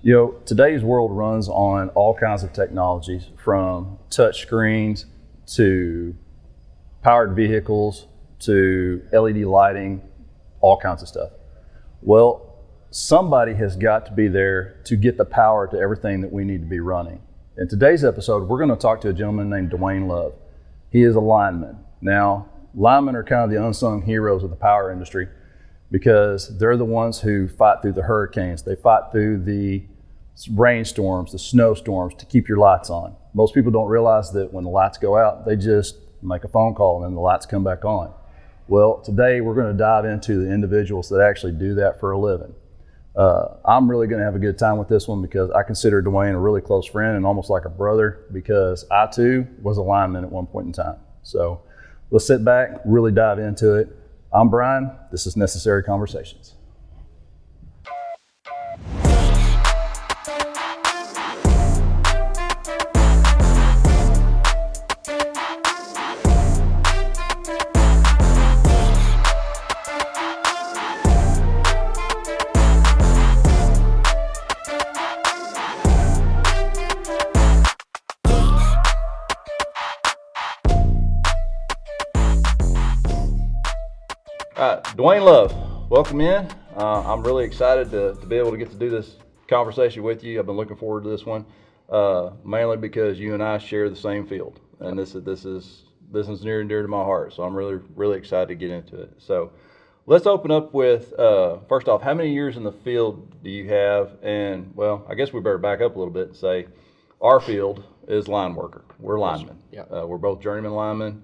You know, today's world runs on all kinds of technologies, from touch screens to powered vehicles to LED lighting, all kinds of stuff. Well, somebody has got to be there to get the power to everything that we need to be running. In today's episode, we're going to talk to a gentleman named Dwain Love. He is a lineman. Now, linemen are kind of the unsung heroes of the power industry because they're the ones who fight through the hurricanes. They fight through the rainstorms, the snowstorms to keep your lights on. Most people don't realize that when the lights go out, they just make a phone call and then the lights come back on. Well, today we're going to dive into the individuals that actually do that for a living. I'm really going to have a good time with this one because I consider Dwain a really close friend and almost like a brother because I too was a lineman at one point in time. So let's sit back, really dive into it. I'm Bryan. This is Necessary Conversations. All right, Dwain Love, welcome in. I'm really excited to be able to get to do this conversation with you. I've been looking forward to this one, mainly because you and I share the same field, and this is near and dear to my heart. So I'm really excited to get into it. So let's open up with first off, how many years in the field do you have? And well, I guess we better back up a little bit and say our field is line worker. We're linemen. Yeah. We're both journeyman linemen.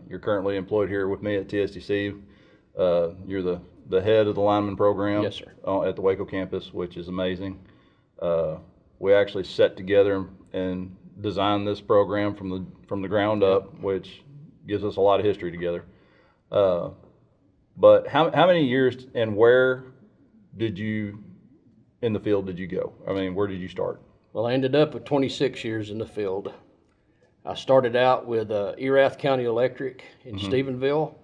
You're currently employed here with me at TSTC. You're the head of the lineman program. Yes, sir. At the Waco campus, which is amazing. We actually set together and designed this program from the ground up, which gives us a lot of history together. But how many years and where did you in the field did you go? I mean, where did you start? Well, I ended up with 26 years in the field. I started out with Erath County Electric in Stephenville.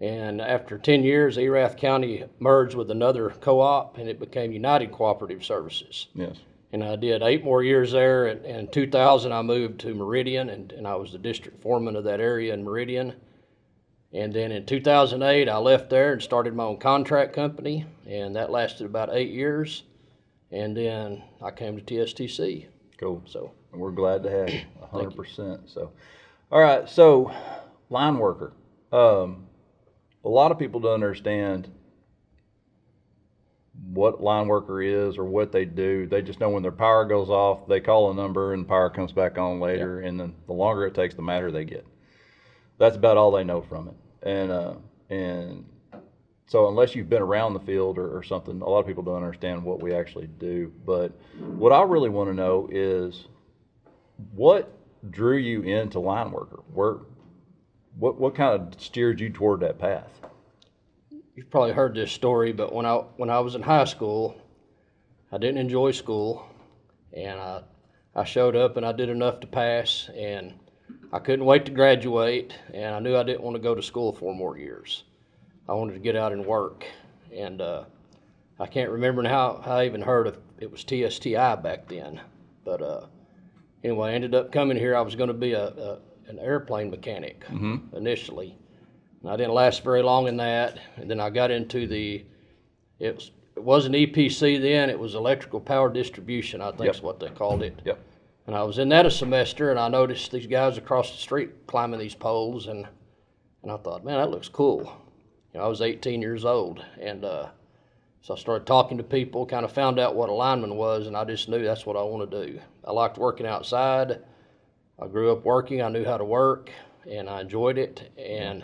And after 10 years, Erath County merged with another co-op, and it became United Cooperative Services. Yes. And I did 8 more years there. And in 2000, I moved to Meridian, and I was the district foreman of that area in Meridian. And then in 2008, I left there and started my own contract company, and that lasted about 8 years. And then I came to TSTC. Cool. So And we're glad to have you, 100%. So, all right. So, line worker. A lot of people don't understand what line worker is or what they do. They just know when their power goes off, they call a number and power comes back on later. Yep. And then the longer it takes, the madder they get. That's about all they know from it. And so unless you've been around the field or something, a lot of people don't understand what we actually do. But what I really want to know is what drew you into line worker? What kind of steered you toward that path? you've probably heard this story, but when I was in high school, I didn't enjoy school, and I showed up and I did enough to pass, and I couldn't wait to graduate, and I knew I didn't want to go to school 4 more years. I wanted to get out and work, and I can't remember how I even heard of it was TSTI back then, but anyway, I ended up coming here. I was going to be an airplane mechanic initially, and I didn't last very long in that, and then I got into it wasn't EPC then, it was electrical power distribution, I think is what they called it. Yep. And I was in that a semester, and I noticed these guys across the street climbing these poles, and I thought, man, that looks cool. I was 18 years old, and so I started talking to people, kind of found out what a lineman was, and I just knew that's what I want to do. I liked working outside. I grew up working. I knew how to work, and I enjoyed it. And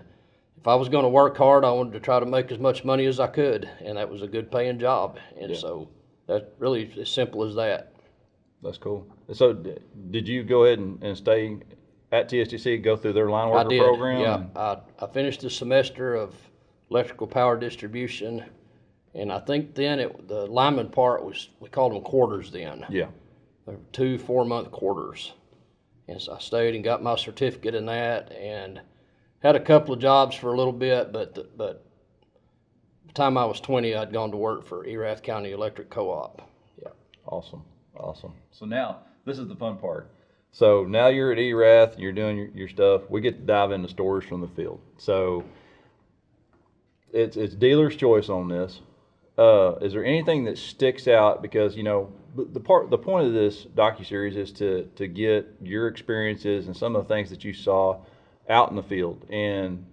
if I was going to work hard, I wanted to try to make as much money as I could, and that was a good paying job. And so that's really as simple as that. That's cool. So did you go ahead and stay at TSTC, go through their line worker program? Yeah, I finished the semester of electrical power distribution, and I think then the lineman part we called them quarters then. Yeah. They were 2 4-month quarters. And so I stayed and got my certificate in that, and had a couple of jobs for a little bit, but the time I was 20, I'd gone to work for Erath County Electric Co-op. Yeah. Awesome. So now, this is the fun part. So now you're at ERATH, you're doing your stuff. We get to dive into stories from the field. So it's dealer's choice on this. Is there anything that sticks out? Because, the point of this docuseries is to get your experiences and some of the things that you saw out in the field and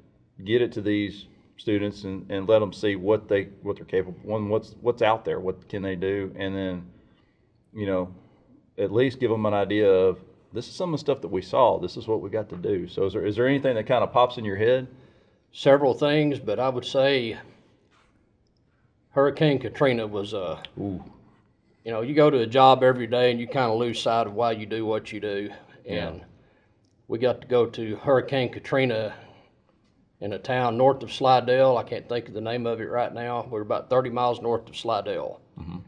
get it to these students and let them see what they're capable. One, what's out there, what can they do, and then at least give them an idea of, this is some of the stuff that we saw. This is what we got to do. So is there anything that kind of pops in your head? Several things, but I would say Hurricane Katrina was Ooh. You go to a job every day and you kind of lose sight of why you do what you do. And we got to go to Hurricane Katrina in a town north of Slidell. I can't think of the name of it right now. We're about 30 miles north of Slidell. Mm-hmm.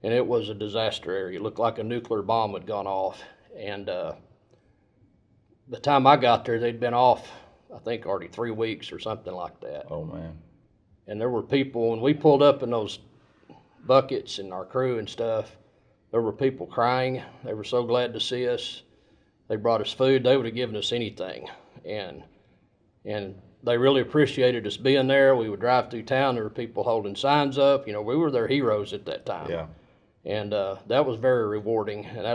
And it was a disaster area. It looked like a nuclear bomb had gone off. And the time I got there, they'd been off, I think, already 3 weeks or something like that. Oh, man. And there were people, when we pulled up in those buckets and our crew and stuff, there were people crying. They were so glad to see us. They brought us food. They would have given us anything. And they really appreciated us being there. We would drive through town. There were people holding signs up. We were their heroes at that time. Yeah. And that was very rewarding. And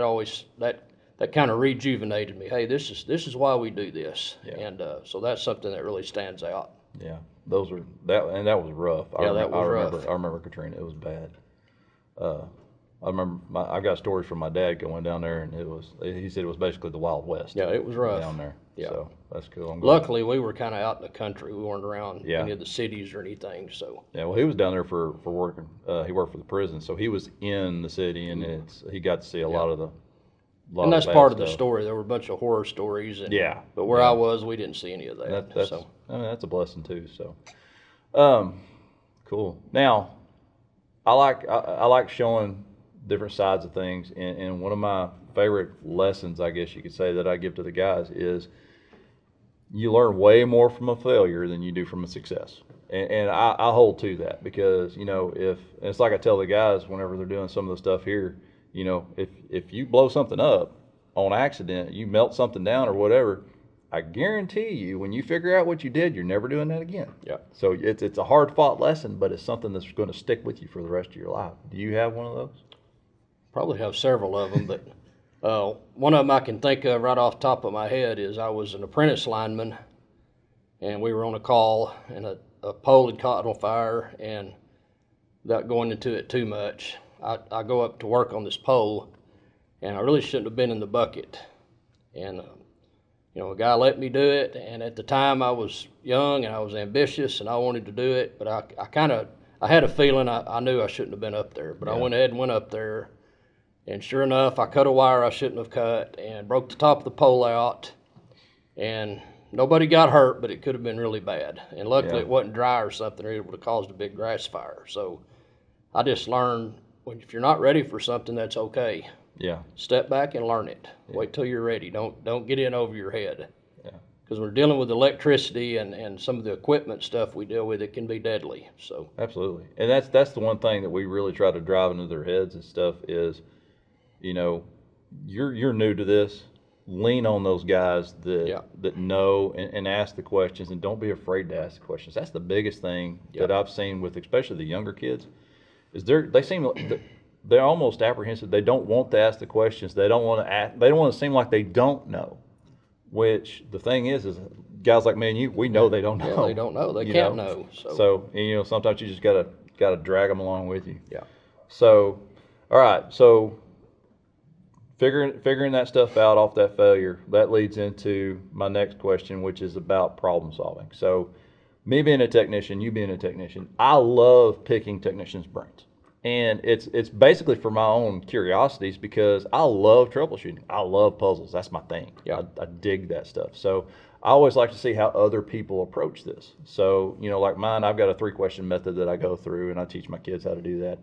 that kind of rejuvenated me. Hey, this is why we do this. Yeah. And so that's something that really stands out. Yeah. That was rough. I remember Katrina. It was bad. I remember I got stories from my dad going down there, and he said it was basically the Wild West. Yeah, it was rough down there. Yeah. So that's cool. Luckily, we were kind of out in the country. We weren't around any of the cities or anything. So yeah, well, he was down there for working. He worked for the prison, so he was in the city, and he got to see a lot of the. And that's part of the story. There were a bunch of horror stories. But where I was, we didn't see any of that. That's a blessing too. So, cool. Now, I like showing different sides of things, and one of my favorite lessons, I guess you could say, that I give to the guys is you learn way more from a failure than you do from a success. And I hold to that, because if it's like I tell the guys whenever they're doing some of the stuff here. If you blow something up on accident, you melt something down or whatever, I guarantee you, when you figure out what you did, you're never doing that again. Yeah. So it's a hard fought lesson, but it's something that's going to stick with you for the rest of your life. Do you have one of those? Probably have several of them, but one of them I can think of right off the top of my head is I was an apprentice lineman, and we were on a call, and a pole had caught on fire, and without going into it too much, I go up to work on this pole, and I really shouldn't have been in the bucket. And, a guy let me do it, and at the time I was young and I was ambitious and I wanted to do it, but I had a feeling I knew I shouldn't have been up there. But I went ahead and went up there, and sure enough, I cut a wire I shouldn't have cut and broke the top of the pole out, and nobody got hurt, but it could have been really bad. And luckily it wasn't dry or something, or it would have caused a big grass fire. So I just learned, if you're not ready for something, that's okay. Yeah. Step back and learn it. Yeah. Wait till you're ready. Don't get in over your head. Yeah. Because we're dealing with electricity and some of the equipment stuff we deal with, it can be deadly. So absolutely. And that's the one thing that we really try to drive into their heads and stuff is, you're new to this. Lean on those guys that know and ask the questions, and don't be afraid to ask the questions. That's the biggest thing that I've seen with especially the younger kids. Is they seem like they're almost apprehensive. They don't want to ask the questions. They don't want to ask. They don't want to seem like they don't know. Which the thing is guys like me and you, we know they don't know. Yeah, they don't know. They can't know. So sometimes you just gotta drag them along with you. Yeah. So, all right. So figuring that stuff out off that failure, that leads into my next question, which is about problem solving. So, me being a technician, you being a technician, I love picking technicians' brains. And it's basically for my own curiosities, because I love troubleshooting. I love puzzles. That's my thing. Yeah. I dig that stuff. So I always like to see how other people approach this. So, like mine, I've got a 3-question method that I go through, and I teach my kids how to do that.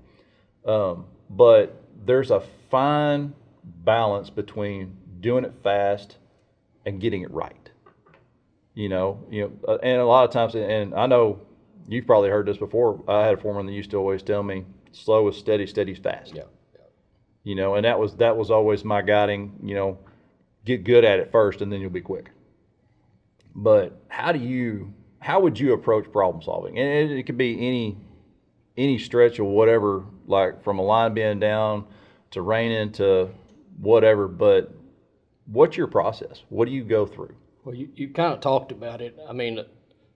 But there's a fine balance between doing it fast and getting it right. And a lot of times, and I know you've probably heard this before. I had a foreman that used to always tell me, "Slow is steady, steady is fast." Yeah. You know, and that was always my guiding, you know, get good at it first and then you'll be quick. But how would you approach problem solving? And it could be any stretch of whatever, like from a line being down to raining to whatever, but what's your process? What do you go through? Well, you kind of talked about it. I mean,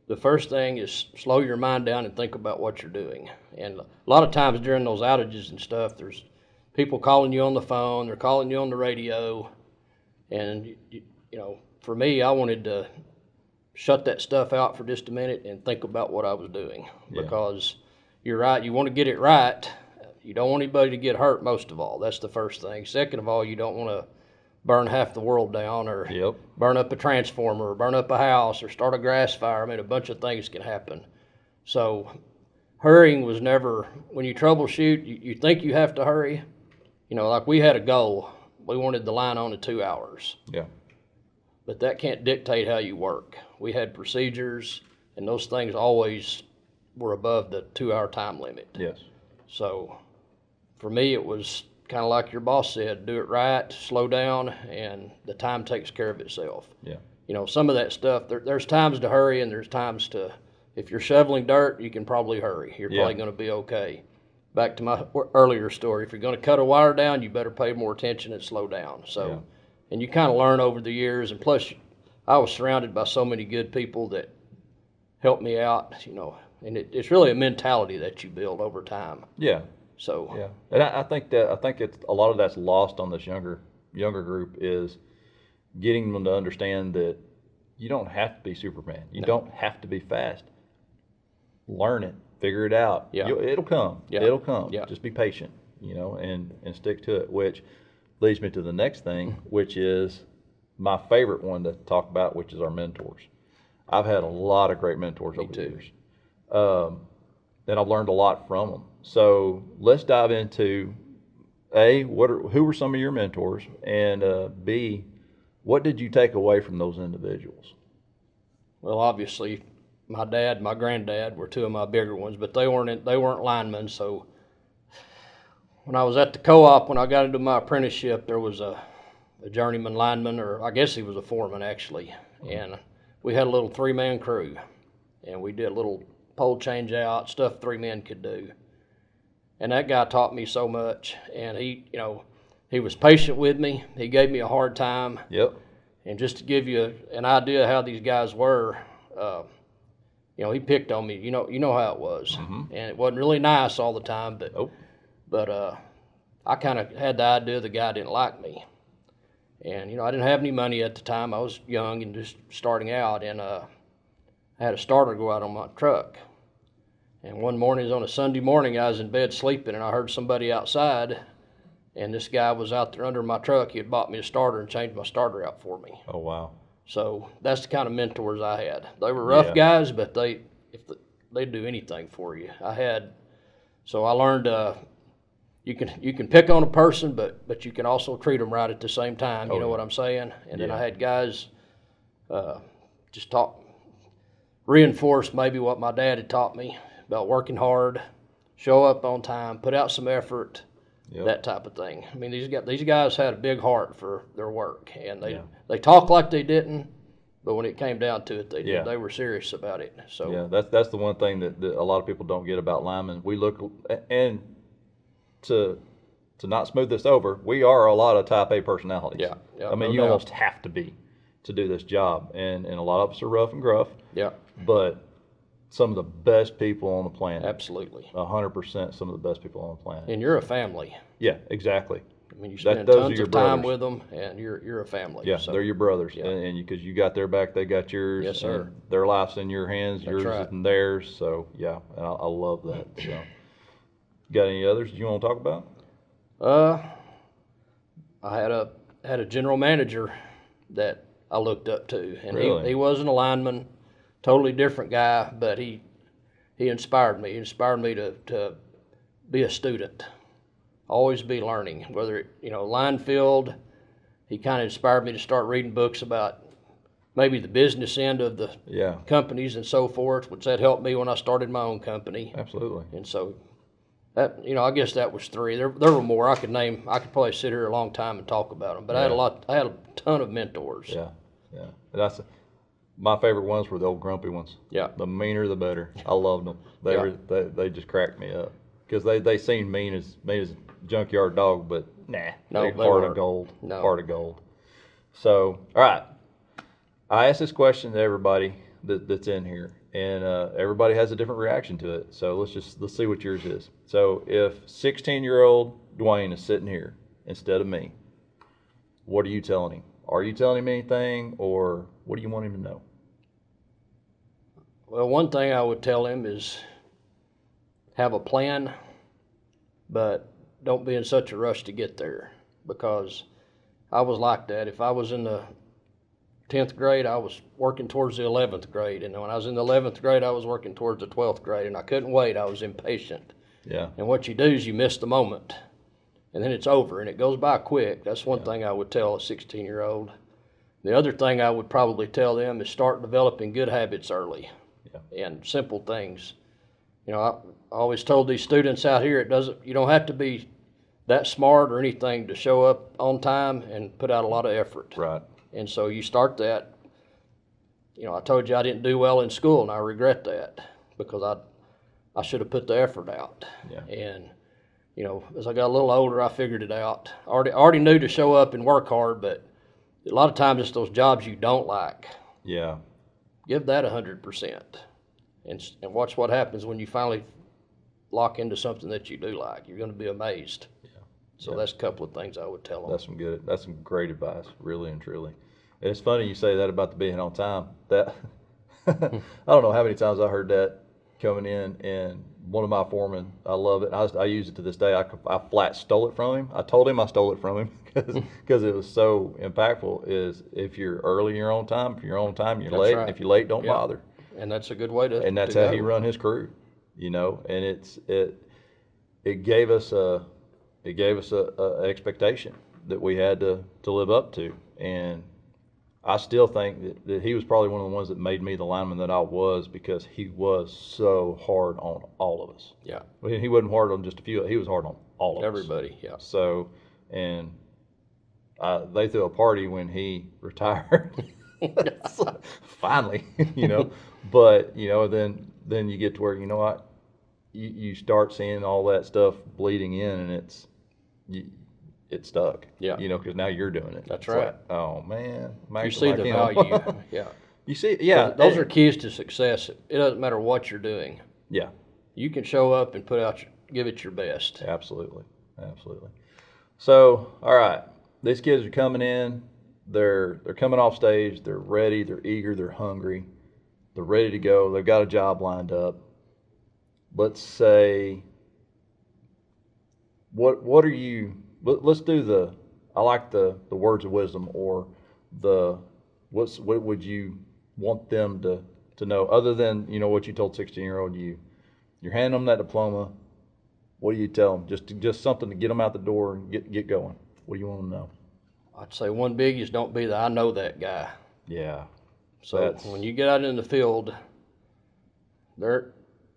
the first thing is slow your mind down and think about what you're doing. And a lot of times during those outages and stuff, there's people calling you on the phone, they're calling you on the radio. And, you know, for me, I wanted to shut that stuff out for just a minute and think about what I was doing. Yeah. Because you're right, you want to get it right. You don't want anybody to get hurt, most of all. That's the first thing. Second of all, you don't want to burn half the world down, or Yep. burn up a transformer, or burn up a house, or start a grass fire. I mean, a bunch of things can happen. So hurrying was never, when you troubleshoot, you think you have to hurry. You know, like we had a goal. We wanted the line on in 2 hours. Yeah. But that can't dictate how you work. We had procedures, and those things always were above the 2-hour time limit. Yes. So for me, it was kind of like your boss said, do it right, slow down, and the time takes care of itself. Yeah. You know, some of that stuff, there's times to hurry and there's times to, if you're shoveling dirt, you can probably hurry. You're Yeah. probably going to be okay. Back to my earlier story, if you're going to cut a wire down, you better pay more attention and slow down. So, Yeah. and you kind of learn over the years, and plus I was surrounded by so many good people that helped me out, you know, and it's really a mentality that you build over time. Yeah. So, Yeah, and I think it's a lot of that's lost on this younger group, is getting them to understand that you don't have to be Superman. You don't have to be fast. Learn it, figure it out. Yeah. It'll come. Yeah. It'll come. Yeah. Just be patient, you know, and stick to it. Which leads me to the next thing, which is my favorite one to talk about, which is our mentors. I've had a lot of great mentors over the years, and I've learned a lot from them. So let's dive into A, who were some of your mentors, and B, what did you take away from those individuals? well, obviously, my dad, my granddad were two of my bigger ones, but they weren't linemen. So when I was at the co-op, when I got into my apprenticeship, there was a journeyman lineman, or I guess he was a foreman actually, and we had a little 3-man crew, and we did little pole change out stuff 3 men could do. And that guy taught me so much, and he, you know, he was patient with me. He gave me a hard time. Yep. And just to give you an idea how these guys were, you know, he picked on me. You know how it was, and it wasn't really nice all the time. But Nope. but I kind of had the idea the guy didn't like me, and you know, I didn't have any money at the time. I was young and just starting out, and I had a starter go out on my truck. And one morning, it was on a Sunday morning, I was in bed sleeping, and I heard somebody outside, and this guy was out there under my truck. He had bought me a starter and changed my starter out for me. Oh, wow. So that's the kind of mentors I had. They were rough guys, but they'd do anything for you. So I learned you can pick on a person, but you can also treat them right at the same time. You know what I'm saying? And then I had guys just reinforce maybe what my dad had taught me about working hard, show up on time, put out some effort, that type of thing. I mean, these guys had a big heart for their work, and they talk like they didn't, but when it came down to it, they did. They were serious about it. So yeah, that's the one thing that a lot of people don't get about linemen. We look, and to not smooth this over, we are a lot of type A personalities. Yeah, I mean, no you doubt. almost have to be to do this job, and a lot of us are rough and gruff. Yeah, But some of the best people on the planet. absolutely. 100% some of the best people on the planet. And you're a family. Yeah, exactly. I mean, you spend those are tons your of time brothers. with them, and you're a family. Yeah, so, they're your brothers, Yeah. and because you got their back, they got yours. Yes, sir. And their life's in your hands, yours right. is in theirs. So yeah, and I love that. So, got any others you want to talk about? I had a general manager that I looked up to, and Really? he wasn't a lineman, totally different guy, but he inspired me. He inspired me to be a student, always be learning. Whether line field, he kind of inspired me to start reading books about maybe the business end of the companies and so forth, which that helped me when I started my own company. Absolutely. And so That, I guess that was 3. There were more I could name. I could probably sit here a long time and talk about them. But I had a ton of mentors. Yeah, yeah. My favorite ones were the old grumpy ones. Yeah. The meaner, the better. I loved them. They just cracked me up because they seemed mean as a junkyard dog, but nah, No, they they heart weren't. of gold. No. Heart of gold. So, all right. I asked this question to everybody that's in here, and everybody has a different reaction to it. So let's see what yours is. So if 16-year-old Dwain is sitting here instead of me, what are you telling him? Are you telling him anything, or what do you want him to know? Well, one thing I would tell him is have a plan, but don't be in such a rush to get there, because I was like that. If I was in the 10th grade, I was working towards the 11th grade. And when I was in the 11th grade, I was working towards the 12th grade, and I couldn't wait. I was impatient. Yeah. And what you do is you miss the moment, and then it's over, and it goes by quick. That's one thing I would tell a 16-year-old. The other thing I would probably tell them is start developing good habits early. Yeah. And simple things. I always told these students out here, you don't have to be that smart or anything to show up on time and put out a lot of effort. Right. And so you start that. I told you I didn't do well in school, and I regret that because I should have put the effort out. Yeah. And as I got a little older, I figured it out. I already knew to show up and work hard, but a lot of times it's those jobs you don't like. Yeah. Give that 100%, and watch what happens when you finally lock into something that you do like. You're going to be amazed. Yeah. So that's a couple of things I would tell them. That's some great advice, really and truly. And it's funny you say that about the being on time. That I don't know how many times I heard that coming in, and one of my foremen, I love it. I use it to this day. I flat stole it from him. I told him I stole it from him because it was so impactful. Is if you're early, you're on time. If you're on time, you're late. Right. And if you're late, don't bother. And that's a good way to. And that's how he run his crew, And it gave us a expectation that we had to live up to. And I still think that he was probably one of the ones that made me the lineman that I was, because he was so hard on all of us. Yeah. He wasn't hard on just a few. He was hard on all of everybody. us. Yeah. So, and they threw a party when he retired. Finally, But then you get to where what, you start seeing all that stuff bleeding in, and it's stuck. Yeah. Because now you're doing it. That's it's right. Like, oh man, you see the value. Yeah. You see, yeah. Those are keys to success. It doesn't matter what you're doing. Yeah. You can show up and give it your best. Absolutely. So, all right, these kids are coming in. They're coming off stage. They're ready. They're eager. They're hungry. They're ready to go. They've got a job lined up. Let's say, what are you? Let's do I like the words of wisdom, or what would you want them to know, other than what you told 16-year-old you? You're handing them that diploma. What do you tell them? Just something to get them out the door and get going. What do you want them to know? I'd say one big is don't be the I know that guy. Yeah. So when you get out in the field,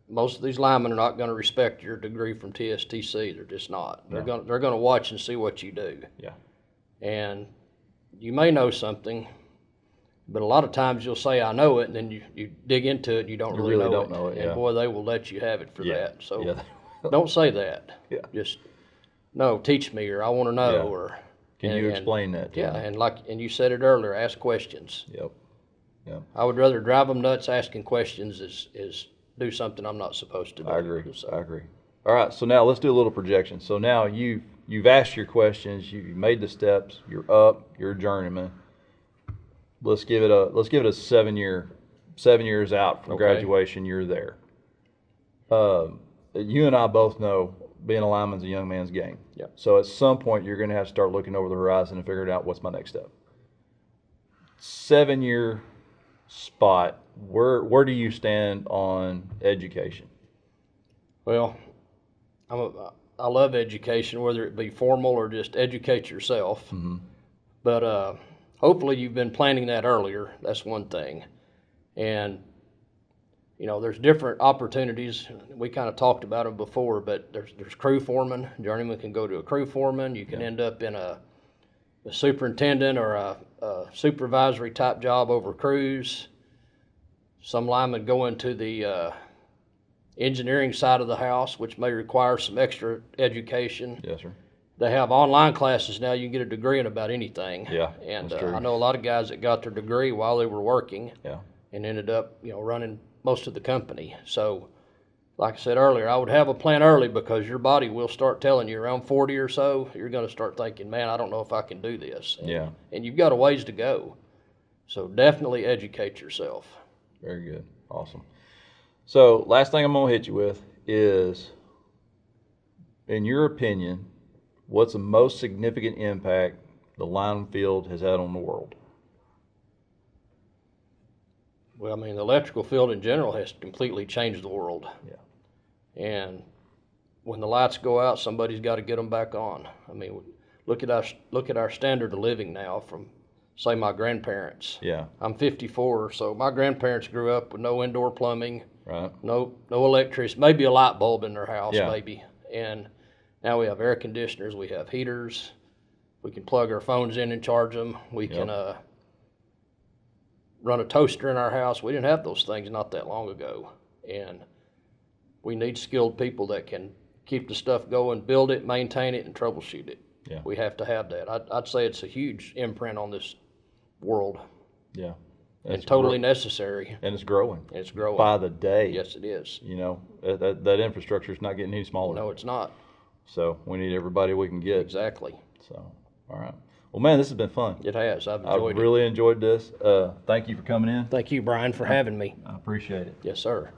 most of these linemen are not going to respect your degree from TSTC. They're just not. They're going to watch and see what you do. Yeah. And you may know something, but a lot of times you'll say I know it, and then you dig into it and you don't really know it. And boy, they will let you have it for that. So don't say that. Yeah. Just no, teach me, or I want to know, or can you explain that to them? And you said it earlier, ask questions. Yep. I would rather drive them nuts asking questions is do something I'm not supposed to do. I agree. All right, so now let's do a little projection. So now you've asked your questions, you've made the steps, you're up, you're a journeyman. Let's give it a 7 years out from graduation. You're there. You and I both know being a lineman's a young man's game. Yeah. So at some point you're going to have to start looking over the horizon and figuring out what's my next step. 7-year spot. Where do you stand on education? Well, I love education, whether it be formal or just educate yourself. Mm-hmm. But hopefully you've been planning that earlier. That's one thing. And you know, there's different opportunities. We kind of talked about them before, but there's crew foreman. Journeyman can go to a crew foreman. You can end up in a superintendent or a supervisory type job over crews. Some linemen go into the engineering side of the house, which may require some extra education. Yes, sir. They have online classes now. You can get a degree in about anything. Yeah, and that's true. I know a lot of guys that got their degree while they were working. Yeah. And ended up, you know, running most of the company. So, like I said earlier, I would have a plan early, because your body will start telling you around 40 or so, you're going to start thinking, man, I don't know if I can do this. And you've got a ways to go. So definitely educate yourself. Very good. Awesome. So last thing I'm going to hit you with is, in your opinion, what's the most significant impact the line field has had on the world? Well, I mean, the electrical field in general has completely changed the world. Yeah. And when the lights go out, somebody's got to get them back on. I mean, look at our standard of living now from, say, my grandparents. Yeah. I'm 54, so my grandparents grew up with no indoor plumbing, Right. no electricity, maybe a light bulb in their house, Yeah. maybe. And now we have air conditioners, we have heaters, we can plug our phones in and charge them. We can run a toaster in our house. We didn't have those things not that long ago. And we need skilled people that can keep the stuff going, build it, maintain it, and troubleshoot it. Yeah. We have to have that. I'd say it's a huge imprint on this world. Yeah. And totally necessary. And it's growing. It's growing. By the day. Yes, it is. You know, that infrastructure is not getting any smaller. No, it's not. So we need everybody we can get. Exactly. So, all right. Well, man, this has been fun. It has. I've enjoyed really enjoyed this. Thank you for coming in. it. Thank you, Brian, for having me. I appreciate it. Yes, sir.